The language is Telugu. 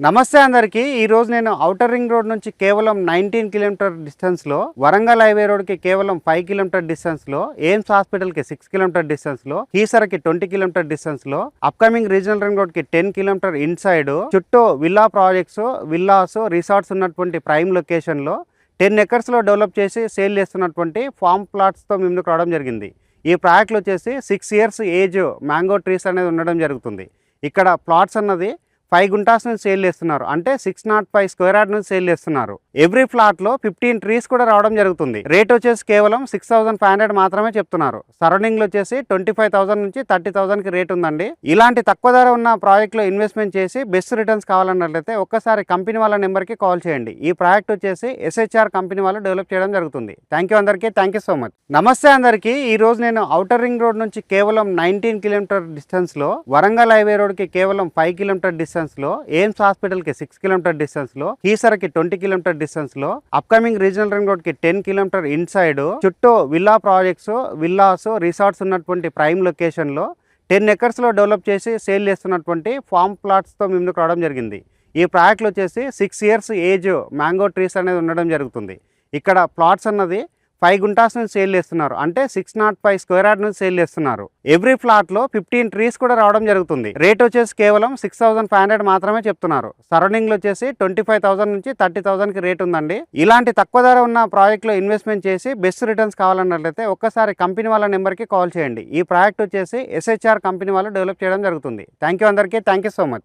నమస్తే అందరికీ. ఈరోజు నేను ఔటర్ రింగ్ రోడ్ నుంచి కేవలం 19 కిలోమీటర్ డిస్టెన్స్లో, వరంగల్ హైవే రోడ్కి కేవలం 5 కిలోమీటర్ డిస్టెన్స్లో, ఎయిమ్స్ హాస్పిటల్కి 6 కిలోమీటర్ డిస్టెన్స్లో, కీసరకి 20 కిలోమీటర్ డిస్టెన్స్లో, అప్కమింగ్ రీజనల్ రింగ్ రోడ్కి 10 కిలోమీటర్ ఇన్సైడ్ చుట్టూ విల్లా ప్రాజెక్ట్స్, విల్లాస్, రిసార్ట్స్ ఉన్నటువంటి ప్రైమ్ లొకేషన్లో 10 ఎకర్స్లో డెవలప్ చేసి సేల్ చేస్తున్నటువంటి ఫామ్ ప్లాట్స్తో మేము ముందుకు రావడం జరిగింది. ఈ ప్రాజెక్ట్లో వచ్చేసి 6 ఇయర్స్ ఏజ్ మ్యాంగో ట్రీస్ అనేది ఉండడం జరుగుతుంది. ఇక్కడ ప్లాట్స్ అన్నది 5 గుంటాస్ నుంచి సేల్ చేస్తున్నారు. అంటే 605 స్క్వేర్ యార్డ్ నుంచి సేల్ చేస్తున్నారు. ఎవ్రీ ఫ్లాట్ లో 15 ట్రీస్ కూడా రావడం జరుగుతుంది. రేట్ వచ్చేసి కేవలం 6500 మాత్రమే చెప్తున్నారు. సరౌండింగ్ లో వచ్చేసి 25,000 నుంచి 30,000 కి రేట్ ఉందండి. ఇలాంటి తక్కువ ధర ఉన్న ప్రాజెక్ట్ లో ఇన్వెస్ట్మెంట్ చేసి బెస్ట్ రిటర్న్స్ కావాలన్నట్లయితే ఒక్కసారి కంపెనీ వాళ్ళ నెంబర్ కి కాల్ చేయండి. ఈ ప్రాజెక్ట్ వచ్చేసి SHR కంపెనీ వాళ్ళు డెవలప్ చేయడం జరుగుతుంది. థ్యాంక్ యూ అందరికీ. Thank you so much. నమస్తే అందరికీ. ఈ రోజు నేను ఔటర్ రింగ్ రోడ్ నుంచి కేవలం 19 కిలోమీటర్ డిస్టెన్స్ లో, వరంగల్ హైవే రోడ్ కి కేవలం 5 కిలోమీటర్ డిస్టెన్స్ లో, ఎయిమ్స్ హాస్పిటల్ కి 6 కిలోమీటర్ డిస్టెన్స్ లో, కీసరకి 20 కిలోమీటర్ డిస్టెన్స్ లో, అప్కమింగ్ రీజనల్ రింగ్ రోడ్ కి 10 కిలోమీటర్ ఇన్సైడ్ చుట్టూ విల్లా ప్రాజెక్ట్స్, విల్లాస్, రిసార్ట్స్ ఉన్నటువంటి ప్రైమ్ లొకేషన్ లో 10 ఎకర్స్ లో డెవలప్ చేసి సేల్ చేస్తున్నటువంటి ఫామ్ ప్లాట్స్ తో మేము ముందుకు రావడం జరిగింది. ఈ ప్రాజెక్ట్లో వచ్చేసి 6 ఇయర్స్ ఏజ్ మ్యాంగో ట్రీస్ అనేది ఉండడం జరుగుతుంది. ఇక్కడ ప్లాట్స్ అన్నది 5 గుంటాస్ నుంచి సేల్ చేస్తున్నారు. అంటే 605 స్క్వేర్ యార్డ్ నుంచి సేల్ చేస్తున్నారు. ఎవ్రీ ఫ్లాట్ లో 15 ట్రీస్ కూడా రావడం జరుగుతుంది. రేట్ వచ్చేసి కేవలం 6500 మాత్రమే చెప్తున్నారు. సరౌండింగ్ లో వచ్చేసి 25,000 నుంచి 30,000 కి రేట్ ఉందండి. ఇలాంటి తక్కువ ధర ఉన్న ప్రాజెక్ట్ లో ఇన్వెస్ట్మెంట్ చేసి బెస్ట్ రిటర్న్స్ కావాలన్నట్లయితే ఒక్కసారి కంపెనీ వాళ్ళ నెంబర్ కి కాల్ చేయండి. ఈ ప్రాజెక్ట్ వచ్చేసి SHR కంపెనీ వాళ్ళు డెవలప్ చేయడం జరుగుతుంది. థ్యాంక్ యూ అందరికీ. Thank you so much.